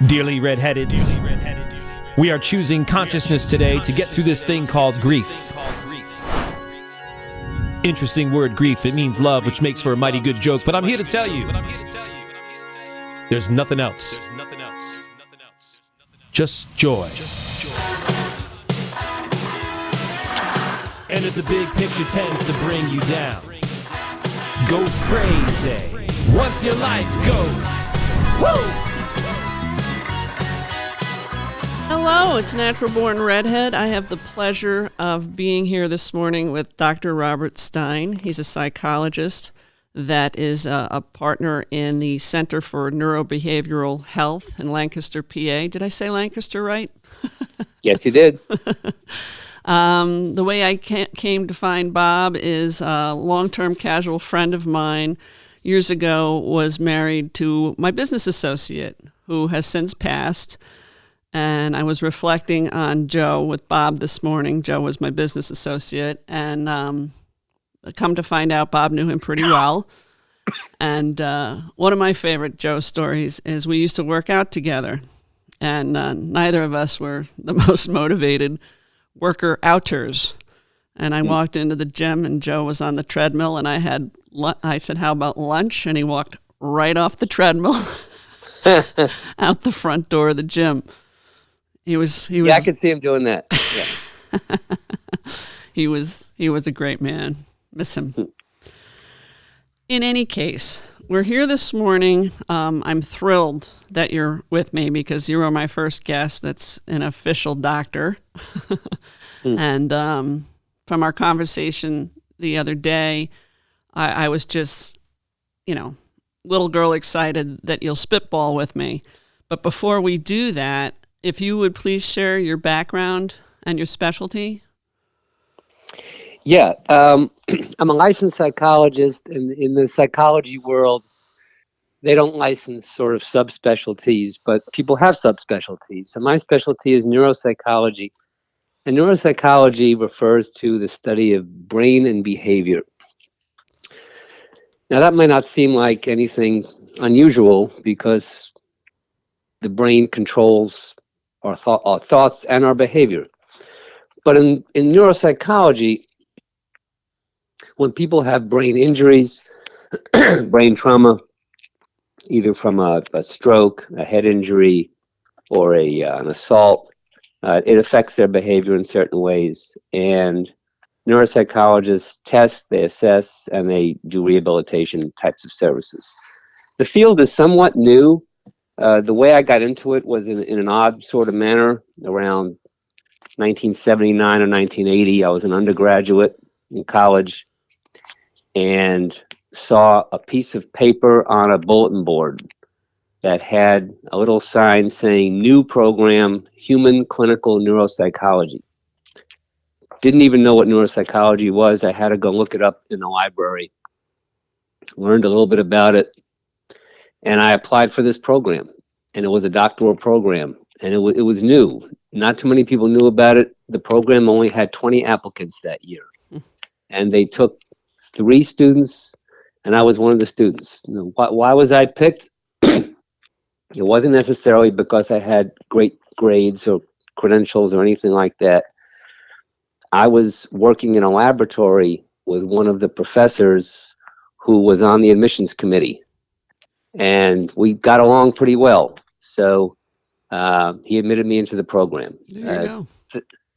Dearly redheaded, we are choosing consciousness today to get through this thing called grief. Interesting word, grief. It means love, which makes for a mighty good joke, but I'm here to tell you, there's nothing else. Just joy. And if the big picture tends to bring you down, go crazy once your life goes. Woo! Hello, it's Natural Born Redhead. I have the pleasure of being here this morning with Dr. Robert Stein. He's a psychologist that is a partner in the Center for Neurobehavioral Health in Lancaster, PA. Did I say Lancaster right? Yes, you did. The way I came to find Bob is a long-term casual friend of mine years ago was married to my business associate who has since passed. And I was reflecting on Joe with Bob this morning. Joe was my business associate. And come to find out, Bob knew him pretty well. And one of my favorite Joe stories is we used to work out together. And neither of us were the most motivated worker-outers. And I walked into the gym, and Joe was on the treadmill. And I said, how about lunch? And he walked right off the treadmill out the front door of the gym. He was. Yeah, I could see him doing that. Yeah. He was a great man. Miss him. In any case, we're here this morning. I'm thrilled that you're with me because you were my first guest that's an official doctor. And from our conversation the other day, I was just, little girl excited that you'll spitball with me. But before we do that, if you would please share your background and your specialty. Yeah, I'm a licensed psychologist, and in the psychology world, they don't license sort of subspecialties, but people have subspecialties. So my specialty is neuropsychology, and neuropsychology refers to the study of brain and behavior. Now, that might not seem like anything unusual because the brain controls our thoughts and our behavior. But in neuropsychology, when people have brain injuries, brain trauma, either from a stroke, a head injury, or an assault, it affects their behavior in certain ways. And neuropsychologists test, they assess, and they do rehabilitation types of services. The field is somewhat new. The way I got into it was in an odd sort of manner. Around 1979 or 1980, I was an undergraduate in college and saw a piece of paper on a bulletin board that had a little sign saying new program, human clinical neuropsychology. Didn't even know what neuropsychology was. I had to go look it up in the library, learned a little bit about it. And I applied for this program, and it was a doctoral program, and it was new. Not too many people knew about it. The program only had 20 applicants that year, and they took 3 students, and I was one of the students. Why was I picked? It wasn't necessarily because I had great grades or credentials or anything like that. I was working in a laboratory with one of the professors who was on the admissions committee. And we got along pretty well. So he admitted me into the program. There you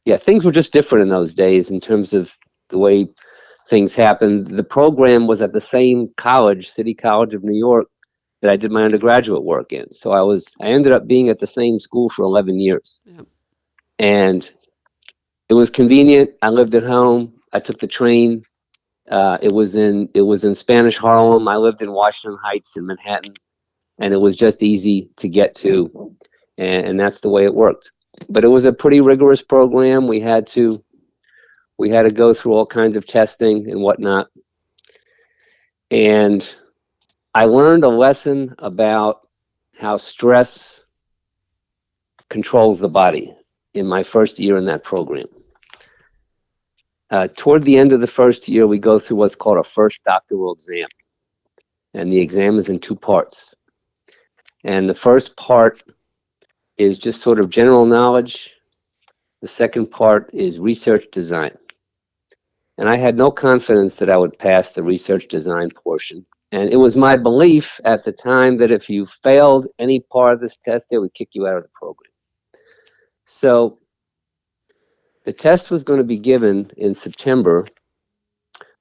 go. Things were just different in those days in terms of the way things happened. The program was at the same college, City College of New York, that I did my undergraduate work in. So I ended up being at the same school for 11 years. Yep. And it was convenient. I lived at home. I took the train. It was in Spanish Harlem. I lived in Washington Heights in Manhattan, and it was just easy to get to, and that's the way it worked. But it was a pretty rigorous program. We had to go through all kinds of testing and whatnot, and I learned a lesson about how stress controls the body in my first year in that program. Toward the end of the first year, we go through what's called a first doctoral exam. And the exam is in 2 parts. And the first part is just sort of general knowledge. The second part is research design. And I had no confidence that I would pass the research design portion. And it was my belief at the time that if you failed any part of this test, they would kick you out of the program. So the test was going to be given in September,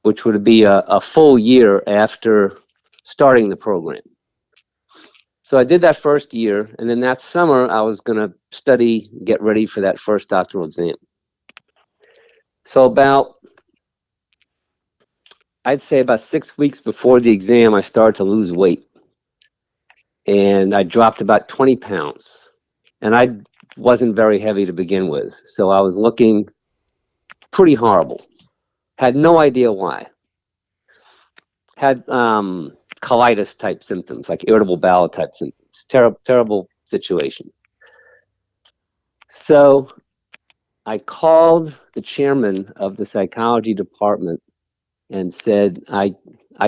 which would be a full year after starting the program. So I did that first year, and then that summer I was going to study, get ready for that first doctoral exam. So I'd say about 6 weeks before the exam, I started to lose weight. And I dropped about 20 pounds. And I wasn't very heavy to begin with. So I was looking pretty horrible. Had no idea why. Had colitis type symptoms, like irritable bowel type symptoms. Terrible situation. So I called the chairman of the psychology department and said, I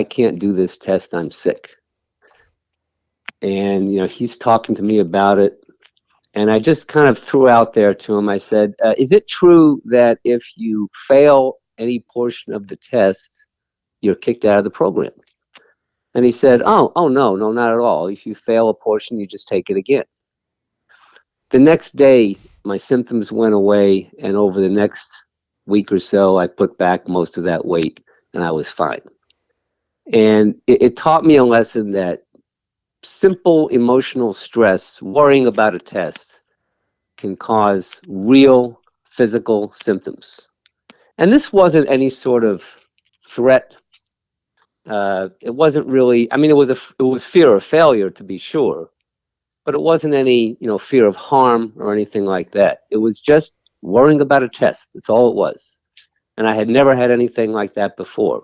can't do this test, I'm sick. And, he's talking to me about it. And I just kind of threw out there to him, I said, is it true that if you fail any portion of the test, you're kicked out of the program? And he said, no, not at all. If you fail a portion, you just take it again. The next day, my symptoms went away. And over the next week or so, I put back most of that weight and I was fine. And it taught me a lesson that simple emotional stress, worrying about a test, can cause real physical symptoms. And this wasn't any sort of threat. It wasn't really, it was fear of failure, to be sure, but it wasn't any, fear of harm or anything like that. It was just worrying about a test. That's all it was. And I had never had anything like that before.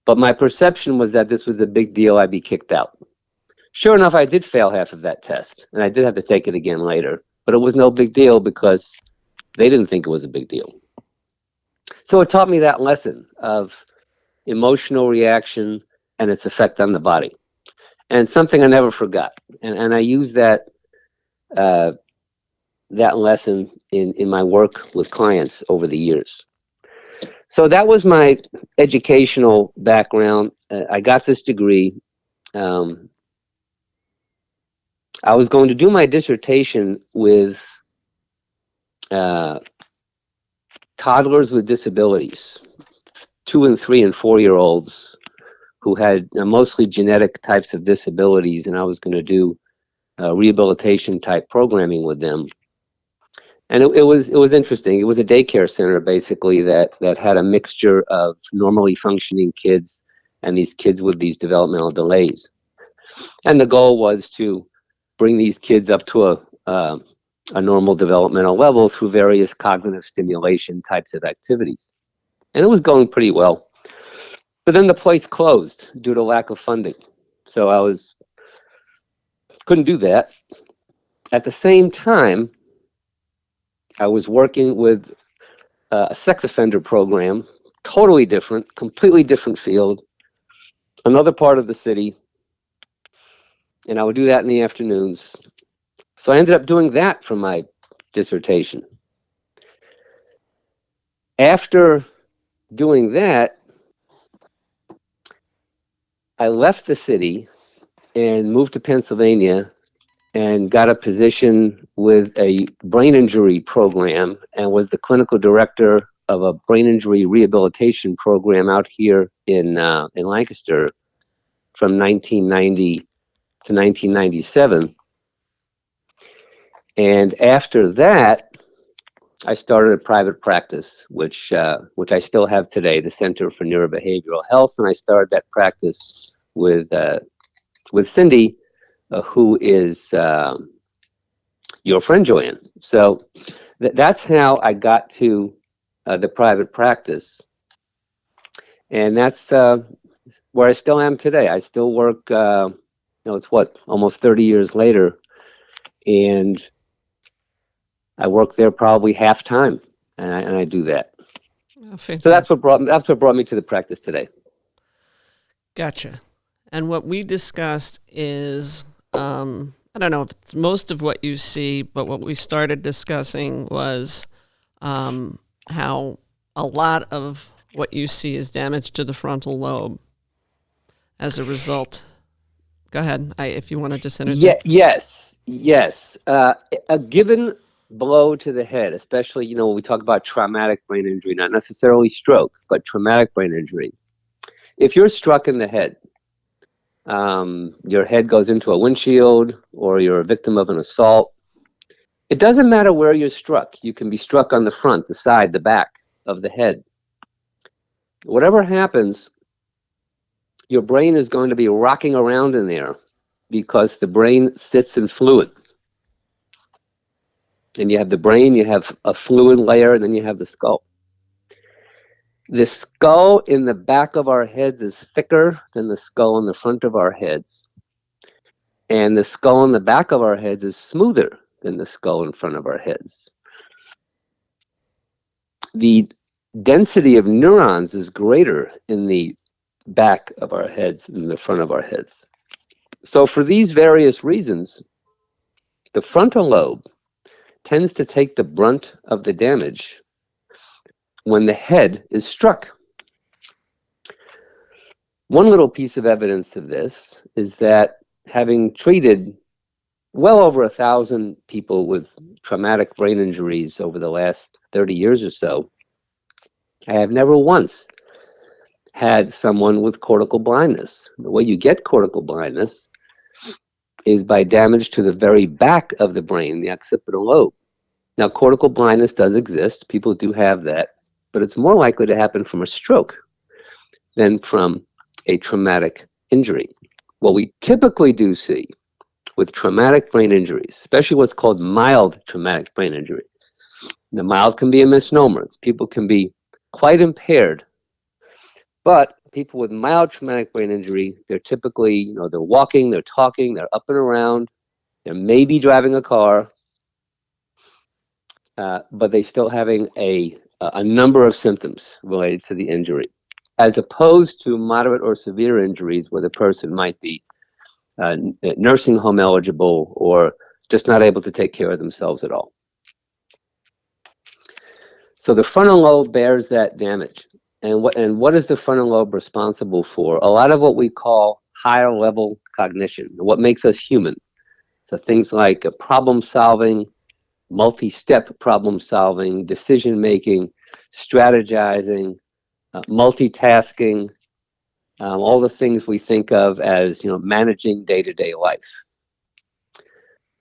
But my perception was that this was a big deal. I'd be kicked out. Sure enough, I did fail half of that test, and I did have to take it again later. But it was no big deal because they didn't think it was a big deal. So it taught me that lesson of emotional reaction and its effect on the body. And something I never forgot. And I use that lesson in my work with clients over the years. So that was my educational background. I got this degree. I was going to do my dissertation with toddlers with disabilities, 2 and 3 and 4-year-olds who had mostly genetic types of disabilities, and I was going to do rehabilitation type programming with them. And it was interesting. It was a daycare center basically that had a mixture of normally functioning kids and these kids with these developmental delays. And the goal was to bring these kids up to a normal developmental level through various cognitive stimulation types of activities. And it was going pretty well. But then the place closed due to lack of funding. So I couldn't do that. At the same time, I was working with a sex offender program, totally different, completely different field, another part of the city. And I would do that in the afternoons. So I ended up doing that for my dissertation. After doing that, I left the city and moved to Pennsylvania and got a position with a brain injury program and was the clinical director of a brain injury rehabilitation program out here in Lancaster from 1990 to 1997. And after that, I started a private practice, which I still have today, the Center for Neurobehavioral Health, and I started that practice with Cindy, who is your friend Joanne. So that's how I got to the private practice, and that's where I still am today. I still work. It's almost 30 years later, and I work there probably half time, and I do that. Oh, so that's what brought me to the practice today. Gotcha. And what we discussed is, I don't know if it's most of what you see, but what we started discussing was how a lot of what you see is damage to the frontal lobe as a result. Go ahead, if you want to just interject. Yes. A given blow to the head, especially, when we talk about traumatic brain injury, not necessarily stroke, but traumatic brain injury. If you're struck in the head, your head goes into a windshield, or you're a victim of an assault, it doesn't matter where you're struck. You can be struck on the front, the side, the back of the head. Whatever happens, your brain is going to be rocking around in there because the brain sits in fluid. And you have the brain, you have a fluid layer, and then you have the skull. The skull in the back of our heads is thicker than the skull in the front of our heads. And the skull in the back of our heads is smoother than the skull in front of our heads. The density of neurons is greater in the back of our heads than the front of our heads. So for these various reasons, the frontal lobe tends to take the brunt of the damage when the head is struck. One little piece of evidence of this is that having treated well over 1,000 people with traumatic brain injuries over the last 30 years or so, I have never once had someone with cortical blindness. The way you get cortical blindness is by damage to the very back of the brain, the occipital lobe. Now, cortical blindness does exist. People do have that, but it's more likely to happen from a stroke than from a traumatic injury. What we typically do see with traumatic brain injuries, especially what's called mild traumatic brain injury. The mild can be a misnomer. People can be quite impaired, but people with mild traumatic brain injury, they're typically, they're walking, they're talking, they're up and around, they're maybe driving a car, but they're still having a number of symptoms related to the injury, as opposed to moderate or severe injuries where the person might be nursing home eligible or just not able to take care of themselves at all. So the frontal lobe bears that damage. And what is the frontal lobe responsible for? A lot of what we call higher level cognition, what makes us human. So things like problem solving, multi-step problem solving, decision making, strategizing, multitasking, all the things we think of as managing day-to-day life.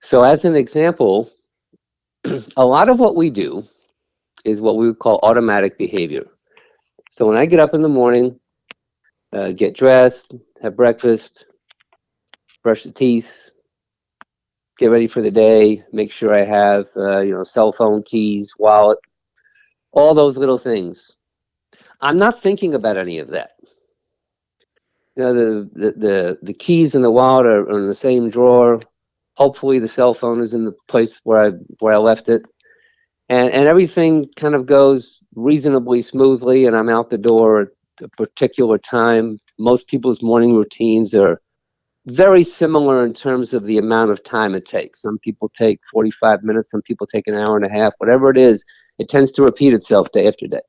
So as an example, a lot of what we do is what we would call automatic behavior. So when I get up in the morning, get dressed, have breakfast, brush the teeth, get ready for the day, make sure I have cell phone, keys, wallet, all those little things. I'm not thinking about any of that. The keys and the wallet are in the same drawer. Hopefully the cell phone is in the place where I left it. And everything kind of goes reasonably smoothly, and I'm out the door at a particular time. Most people's morning routines are very similar in terms of the amount of time it takes. Some people take 45 minutes, some people take an hour and a half. Whatever it is, it tends to repeat itself day after day.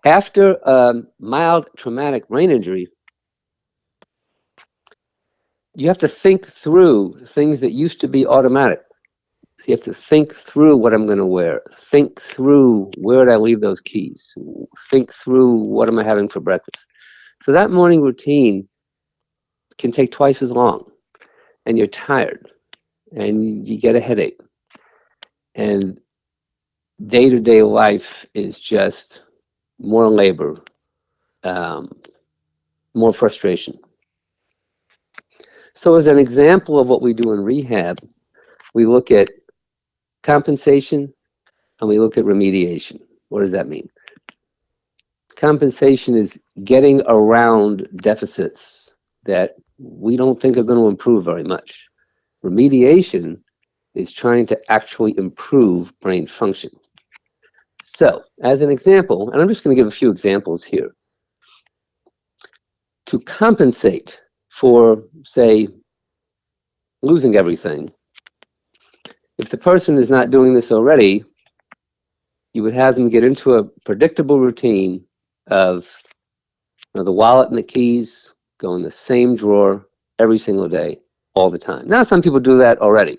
After a mild traumatic brain injury, you have to think through things that used to be automatic. So you have to think through what I'm going to wear. Think through where did I leave those keys. Think through what am I having for breakfast. So that morning routine can take twice as long, and you're tired, and you get a headache, and day-to-day life is just more labor, more frustration. So as an example of what we do in rehab, we look at compensation and we look at remediation. What does that mean? Compensation is getting around deficits that we don't think are going to improve very much. Remediation is trying to actually improve brain function. So, as an example, and I'm just going to give a few examples here. To compensate for, say, losing everything. If the person is not doing this already, you would have them get into a predictable routine of the wallet and the keys go in the same drawer every single day, all the time. Now, some people do that already,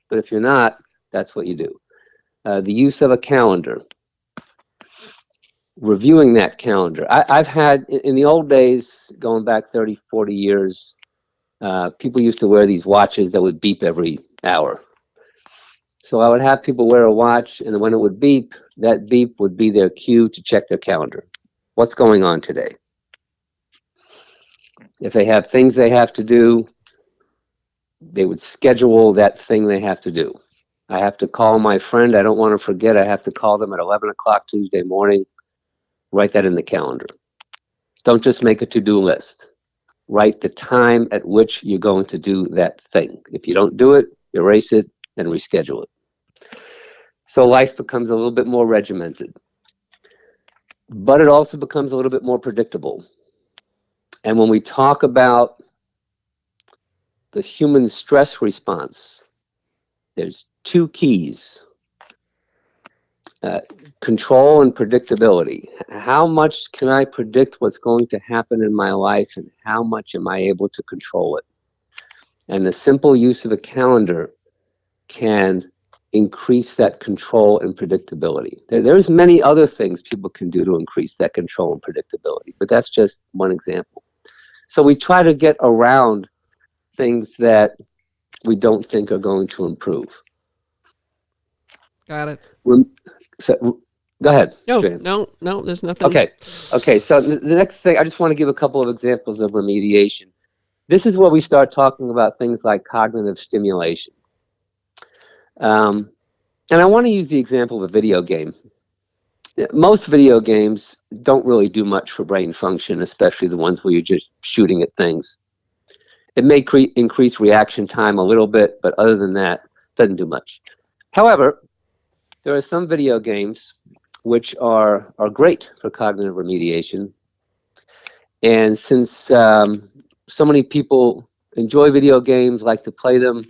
but if you're not, that's what you do. The use of a calendar, reviewing that calendar. I've had, in the old days, going back 30, 40 years, people used to wear these watches that would beep every hour. So I would have people wear a watch, and when it would beep, that beep would be their cue to check their calendar. What's going on today? If they have things they have to do, they would schedule that thing they have to do. I have to call my friend. I don't want to forget. I have to call them at 11 o'clock Tuesday morning. Write that in the calendar. Don't just make a to-do list. Write the time at which you're going to do that thing. If you don't do it, erase it and reschedule it. So life becomes a little bit more regimented. But it also becomes a little bit more predictable. And when we talk about the human stress response, there's two keys. Control and predictability. How much can I predict what's going to happen in my life, and how much am I able to control it? And the simple use of a calendar can increase that control and predictability. There's many other things people can do to increase that control and predictability, but that's just one example. So we try to get around things that we don't think are going to improve. Got it. So, go ahead. No, Joanne. no, there's nothing. Okay. So the next thing, I just want to give a couple of examples of remediation. This is where we start talking about things like cognitive stimulation. And I want to use the example of a video game. Most video games don't really do much for brain function, especially the ones where you're just shooting at things. It may increase reaction time a little bit, but other than that, it doesn't do much. However, there are some video games which are great for cognitive remediation. And since so many people enjoy video games, like to play them,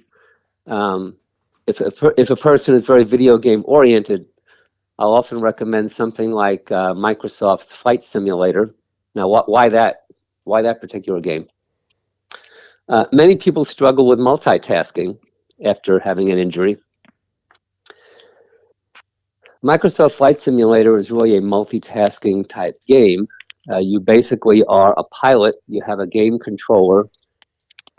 if a person is very video game oriented, I'll often recommend something like Microsoft's Flight Simulator. Now, why that particular game? Many people struggle with multitasking after having an injury. Microsoft Flight Simulator is really a multitasking type game. You basically are a pilot. You have a game controller.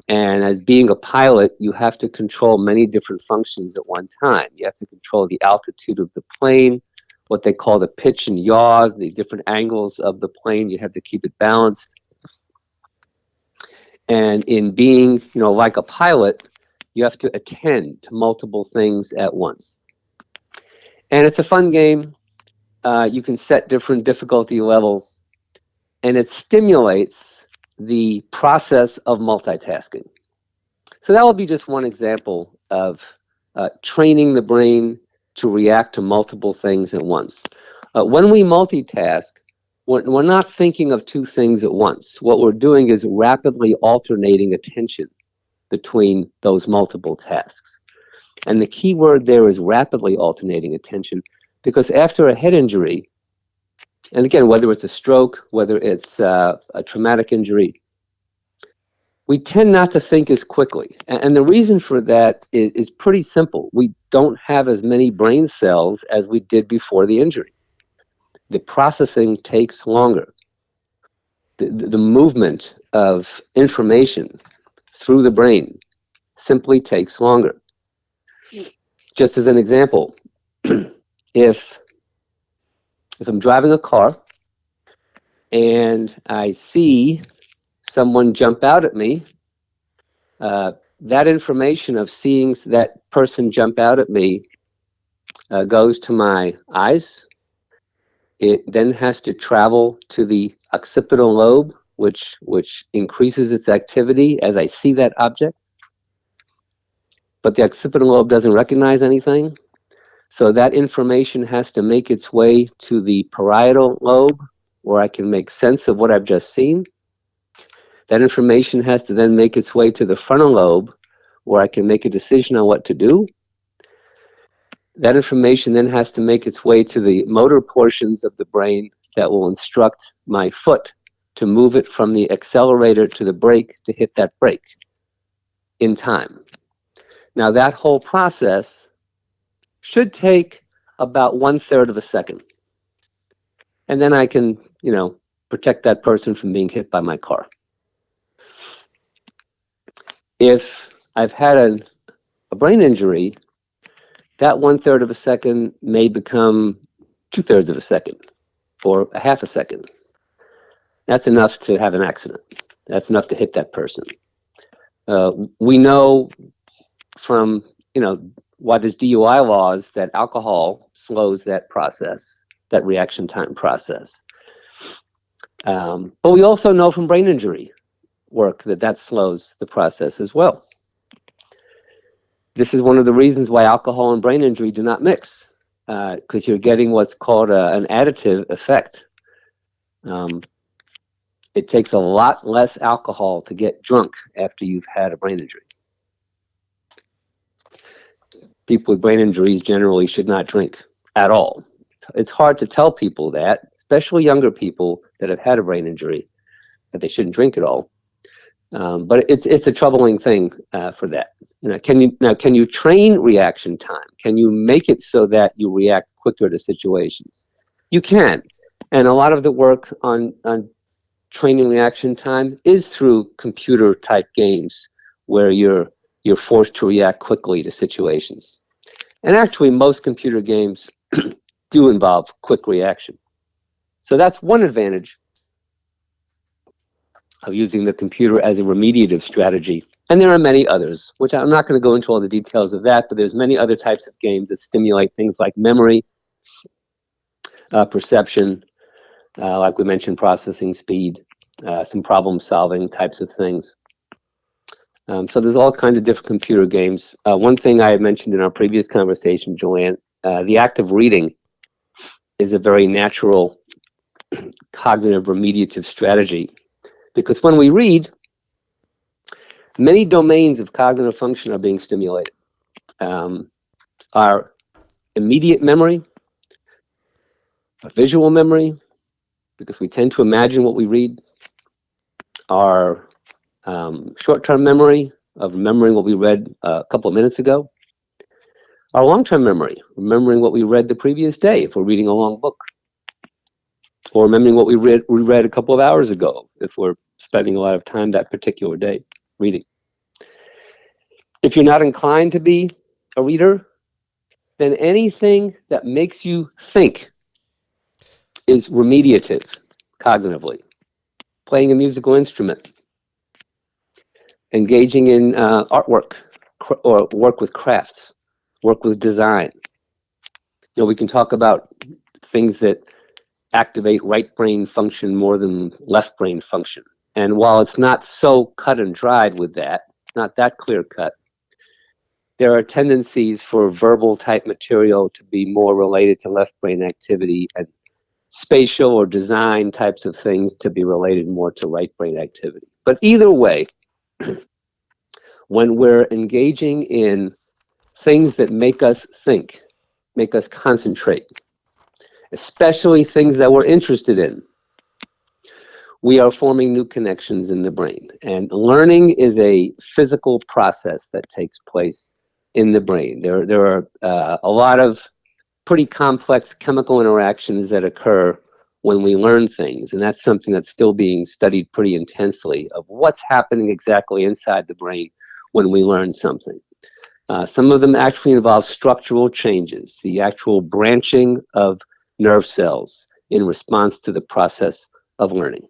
And as being a pilot, you have to control many different functions at one time. You have to control the altitude of the plane, what they call the pitch and yaw, the different angles of the plane. You have to keep it balanced. And in being, like a pilot, you have to attend to multiple things at once. And it's a fun game. You can set different difficulty levels, and it stimulates the process of multitasking. So that will be just one example of training the brain to react to multiple things at once. When we multitask, we're not thinking of two things at once. What we're doing is rapidly alternating attention between those multiple tasks. And the key word there is rapidly alternating attention, because after a head injury, and again, whether it's a stroke, whether it's a traumatic injury, we tend not to think as quickly. And the reason for that is pretty simple. We don't have as many brain cells as we did before the injury. The processing takes longer. The movement of information through the brain simply takes longer. Just as an example, if I'm driving a car and I see someone jump out at me, that information of seeing that person jump out at me goes to my eyes. It then has to travel to the occipital lobe, which increases its activity as I see that object. But the occipital lobe doesn't recognize anything. So that information has to make its way to the parietal lobe, where I can make sense of what I've just seen. That information has to then make its way to the frontal lobe, where I can make a decision on what to do. That information then has to make its way to the motor portions of the brain that will instruct my foot to move it from the accelerator to the brake to hit that brake in time. Now, that whole process should take about 1/3 of a second. And then I can, protect that person from being hit by my car. If I've had a brain injury, that 1/3 of a second may become 2/3 of a second or a half a second. That's enough to have an accident. That's enough to hit that person. We know from, what is DUI laws that alcohol slows that process, that reaction time process. But we also know from brain injury work that slows the process as well. This is one of the reasons why alcohol and brain injury do not mix, because you're getting what's called an additive effect. It takes a lot less alcohol to get drunk after you've had a brain injury. People with brain injuries generally should not drink at all. It's hard to tell people that, especially younger people that have had a brain injury, that they shouldn't drink at all. But it's a troubling thing for that. Can you train reaction time? Can you make it so that you react quicker to situations? You can, and a lot of the work on training reaction time is through computer type games where you're forced to react quickly to situations. And actually, most computer games do involve quick reaction. So that's one advantage of using the computer as a remediative strategy. And there are many others, which I'm not going to go into all the details of that, but there's many other types of games that stimulate things like memory, perception, like we mentioned, processing speed, some problem-solving types of things. So there's all kinds of different computer games. One thing I had mentioned in our previous conversation, Joanne, the act of reading is a very natural cognitive remediative strategy, because when we read, many domains of cognitive function are being stimulated. Our immediate memory, our visual memory, because we tend to imagine what we read, our short-term memory of remembering what we read a couple of minutes ago, our long-term memory, remembering what we read the previous day if we're reading a long book, or remembering what we read a couple of hours ago if we're spending a lot of time that particular day reading. If you're not inclined to be a reader, then anything that makes you think is remediative cognitively. Playing a musical instrument, engaging in artwork or work with crafts, work with design. We can talk about things that activate right brain function more than left brain function. And while it's not so cut and dried with that, it's not that clear cut, there are tendencies for verbal type material to be more related to left brain activity, and spatial or design types of things to be related more to right brain activity. But either way, when we're engaging in things that make us think, make us concentrate, especially things that we're interested in, we are forming new connections in the brain. And learning is a physical process that takes place in the brain. There are a lot of pretty complex chemical interactions that occur when we learn things. And that's something that's still being studied pretty intensely, of what's happening exactly inside the brain when we learn something. Some of them actually involve structural changes, the actual branching of nerve cells in response to the process of learning.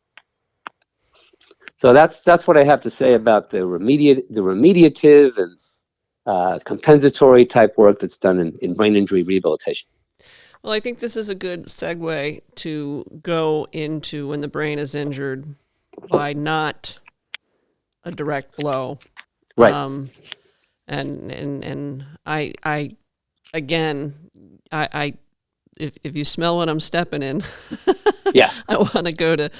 So that's what I have to say about the remediative and compensatory type work that's done in brain injury rehabilitation. Well, I think this is a good segue to go into when the brain is injured by not a direct blow. Right. And I again, if you smell what I'm stepping in, yeah, I want to go to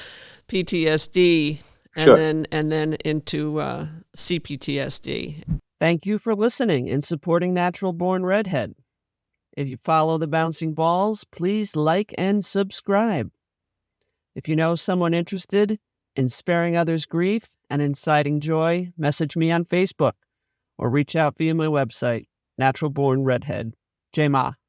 PTSD and sure. then into CPTSD. Thank you for listening and supporting Natural Born Redhead. If you follow the bouncing balls, please like and subscribe. If you know someone interested in sparing others grief and inciting joy, message me on Facebook or reach out via my website, Natural Born Redhead. Jai Ma.